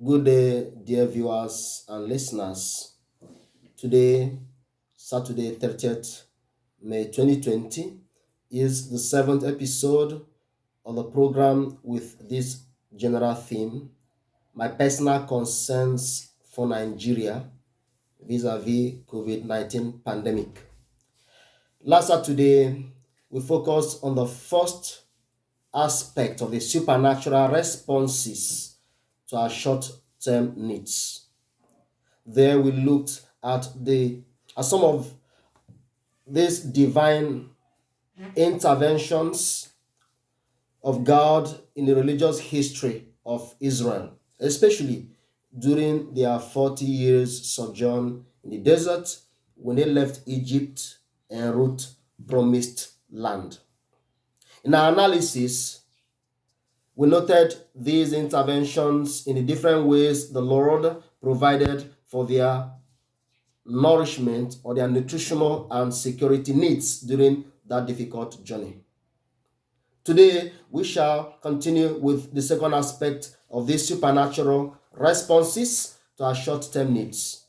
Good day, dear viewers and listeners. Today, Saturday, 30th May 2020, is the seventh episode of the program with this general theme: My personal concerns for Nigeria vis-a-vis COVID-19 pandemic. Last Saturday, we focused on the first aspect of the supernatural responses to our short-term needs. There we looked at some of these divine interventions of God in the religious history of Israel, especially during their 40 years sojourn in the desert when they left Egypt en route promised land. In our analysis, we noted these interventions in the different ways the Lord provided for their nourishment or their nutritional and security needs during that difficult journey. Today, we shall continue with the second aspect of these supernatural responses to our short term needs,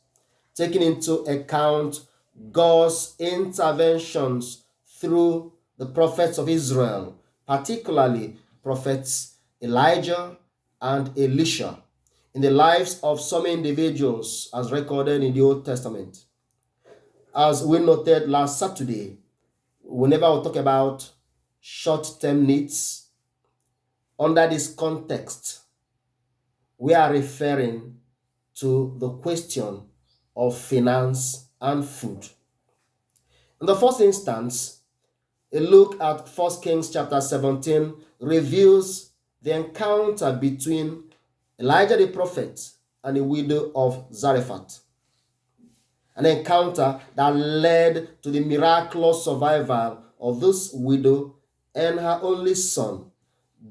taking into account God's interventions through the prophets of Israel, particularly prophets Elijah and Elisha, in the lives of some individuals as recorded in the Old Testament. As we noted last Saturday, whenever we talk about short term needs, under this context, we are referring to the question of finance and food. In the first instance, a look at 1 Kings chapter 17 reveals the encounter between Elijah the prophet and the widow of Zarephath. An encounter that led to the miraculous survival of this widow and her only son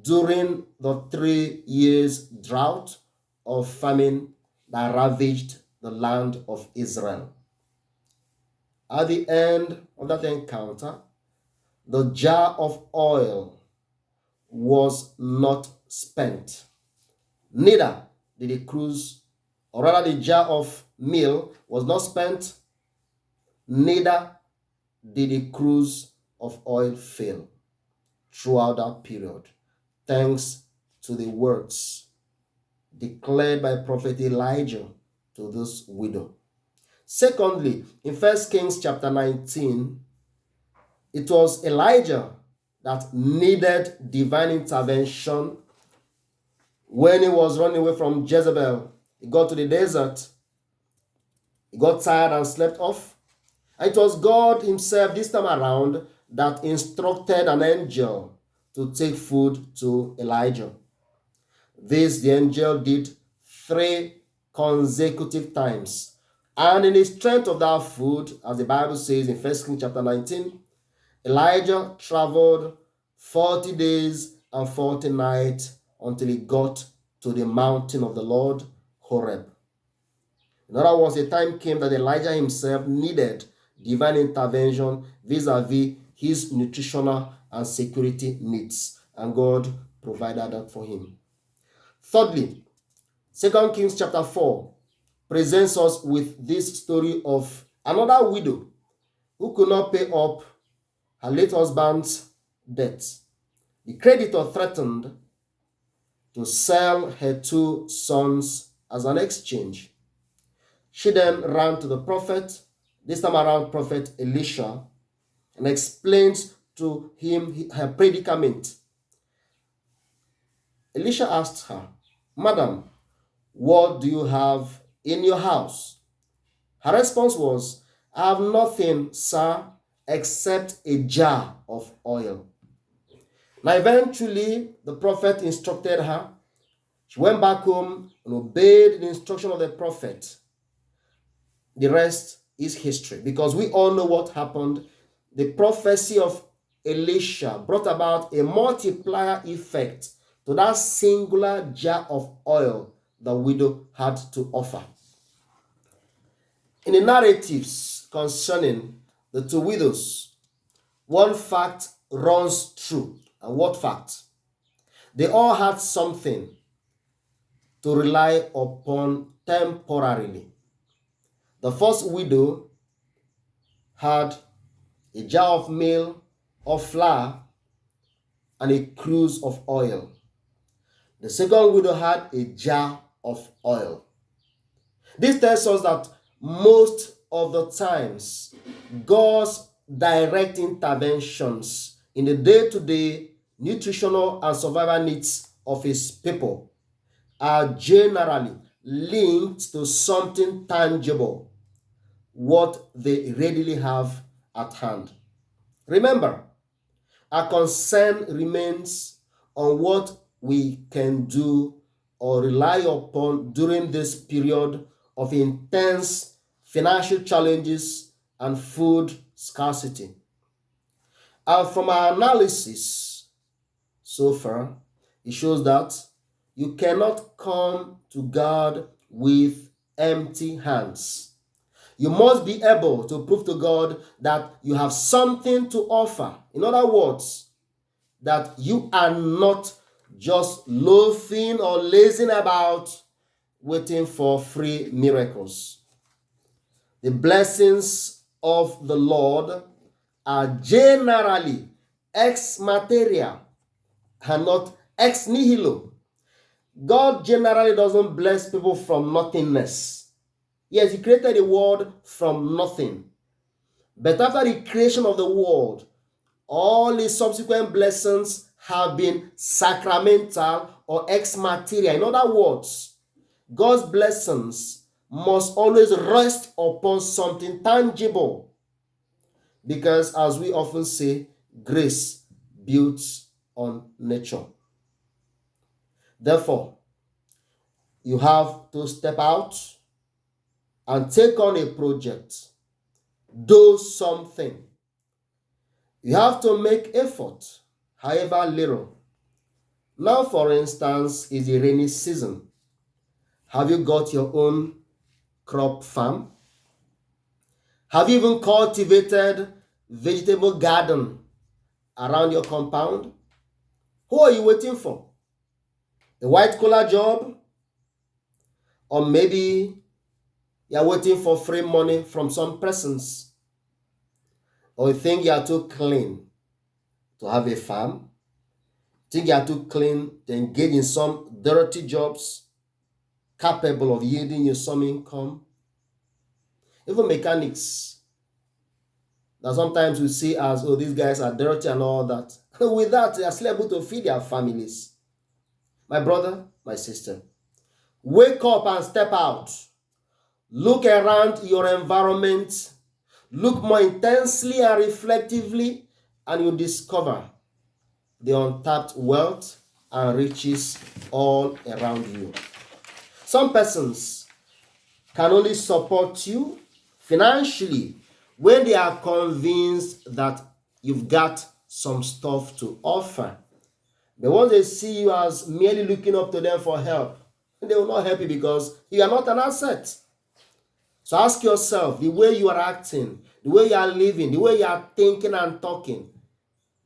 during the 3 years drought of famine that ravaged the land of Israel. At the end of that encounter, the jar of oil was not spent, neither did the cruse, or rather, the jar of meal was not spent, neither did the cruse of oil fail throughout that period, thanks to the words declared by prophet Elijah to this widow. Secondly, in 1 Kings chapter 19, it was Elijah that needed divine intervention when he was running away from Jezebel. He got to the desert, he got tired and slept off. And it was God himself this time around that instructed an angel to take food to Elijah. This the angel did 3 consecutive times. And in the strength of that food, as the Bible says in 1 Kings chapter 19, Elijah traveled 40 days and 40 nights until he got to the mountain of the Lord, Horeb. In other words, a time came that Elijah himself needed divine intervention vis-a-vis his nutritional and security needs, and God provided that for him. Thirdly, 2 Kings chapter 4 presents us with this story of another widow who could not pay up her late husband's debts. The creditor threatened to sell her 2 sons as an exchange. She then ran to the prophet, this time around Prophet Elisha, and explained to him her predicament. Elisha asked her, "Madam, what do you have in your house?" Her response was, "I have nothing, sir, except a jar of oil." Now, eventually, the prophet instructed her. She went back home and obeyed the instruction of the prophet. The rest is history, because we all know what happened. The prophecy of Elisha brought about a multiplier effect to that singular jar of oil the widow had to offer. In the narratives concerning the 2 widows, one fact runs true. And what fact? They all had something to rely upon temporarily. The first widow had a jar of meal, of flour, and a cruse of oil. The second widow had a jar of oil. This tells us that most of the times, God's direct interventions in the day-to-day nutritional and survival needs of his people are generally linked to something tangible, what they readily have at hand. Remember, our concern remains on what we can do or rely upon during this period of intense financial challenges and food scarcity. And from our analysis so far, it shows that you cannot come to God with empty hands. You must be able to prove to God that you have something to offer. In other words, that you are not just loafing or lazing about waiting for free miracles. The blessings of the Lord are generally ex materia and not ex nihilo. God generally doesn't bless people from nothingness. Yes, he created the world from nothing. But after the creation of the world, all his subsequent blessings have been sacramental or ex materia. In other words, God's blessings must always rest upon something tangible because, as we often say, grace builds on nature. Therefore, you have to step out and take on a project, do something. You have to make effort, however little. Now, for instance, is the rainy season. Have you got your own crop farm? Have you even cultivated vegetable garden around your compound? Who are you waiting for? A white collar job? Or maybe you're waiting for free money from some persons? Or you think you are too clean to have a farm? Think you are too clean to engage in some dirty jobs capable of yielding you some income? Even mechanics that sometimes we see as, oh, these guys are dirty and all that. With that, they are still able to feed their families. My brother, my sister, wake up and step out. Look around your environment. Look more intensely and reflectively, and you discover the untapped wealth and riches all around you. Some persons can only support you financially when they are convinced that you've got some stuff to offer. But once they see you as merely looking up to them for help, they will not help you because you are not an asset. So ask yourself, the way you are acting, the way you are living, the way you are thinking and talking,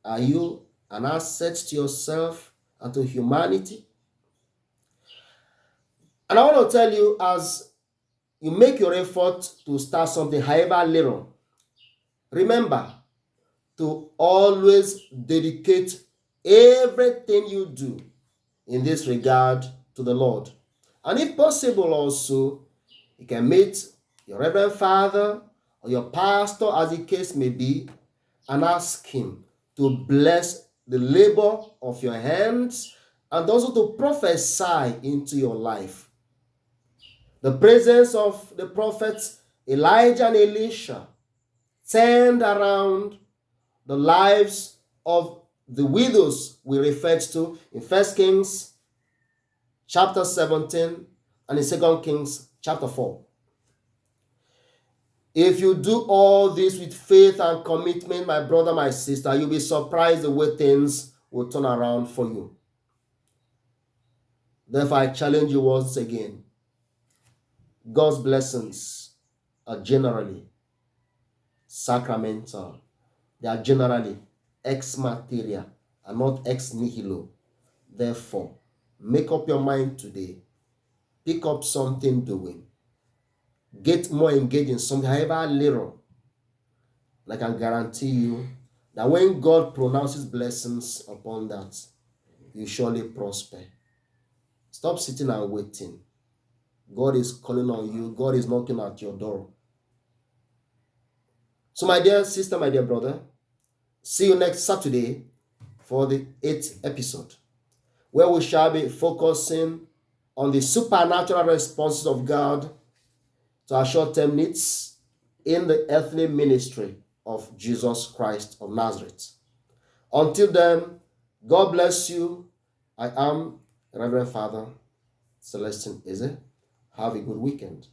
are you an asset to yourself and to humanity? And I want to tell you, as you make your effort to start something, however little, remember to always dedicate everything you do in this regard to the Lord. And if possible also, you can meet your Reverend Father or your pastor, as the case may be, and ask him to bless the labor of your hands and also to prophesy into your life. The presence of the prophets Elijah and Elisha turned around the lives of the widows we referred to in 1 Kings chapter 17 and in 2 Kings chapter 4. If you do all this with faith and commitment, my brother, my sister, you'll be surprised the way things will turn around for you. Therefore, I challenge you once again. God's blessings are generally sacramental. They are generally ex materia and not ex nihilo. Therefore, make up your mind today pick up something doing. Get more engaged in something, however little. And I can guarantee you that when God pronounces blessings upon that, you surely prosper. Stop sitting and waiting. God is calling on you. God is knocking at your door. So, my dear sister, my dear brother, see you next Saturday for the 8th episode, where we shall be focusing on the supernatural responses of God to our short-term needs in the earthly ministry of Jesus Christ of Nazareth. Until then, God bless you. I am Reverend Father Celestine Eze. Have a good weekend.